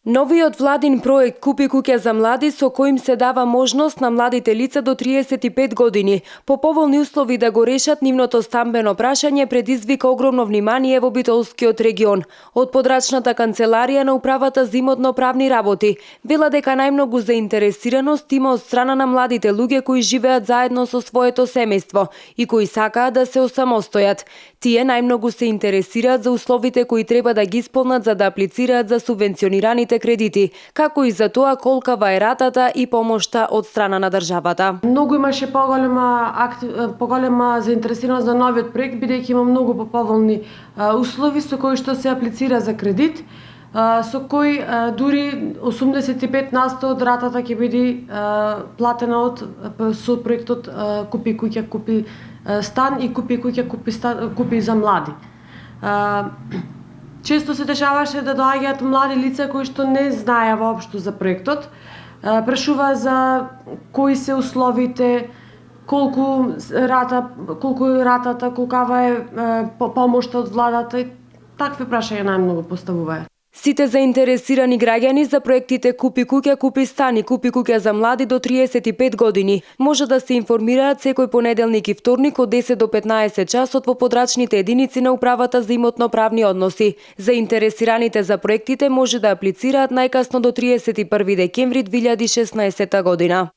Новиот владин проект Купи куќа за млади, со коим се дава можност на младите лица до 35 години по поволни услови да го решат нивното стамбено прашање, предизвика огромно внимание во Битолскиот регион. Од подрачната канцеларија на управата за имотно-правни работи вела дека најмногу заинтересираност има од страна на младите луѓе кои живеат заедно со своето семејство и кои сакаат да се осамостојат. Тие најмногу се интересираат за условите кои треба да ги исполнат за да аплицираат за субвенционираните кредити, како и за тоа колкава е ратата и помошта од страна на државата. Многу имаше поголема заинтересираност за новиот проект, бидејќи има многу поповолни услови со кои што се аплицира за кредит, со кои дури 85% од ратата ќе биде платена со проектот Купи куќа, купи стан и Купи куќа, купи за млади. Често се дешаваше да доаѓаат млади лица кои што не знаеа воопшто за проектот, прашуваа за кои се условите, колку е ратата, колкава е помошта од владата и такви прашања најмногу поставуваат. Сите заинтересирани граѓани за проектите Купи куќа, купи стан и Купи куќа за млади до 35 години може да се информираат секој понеделник и вторник од 10 до 15 часот во подрачните единици на управата за имотно-правни односи. Заинтересираните за проектите може да аплицираат најкасно до 31 декември 2016 година.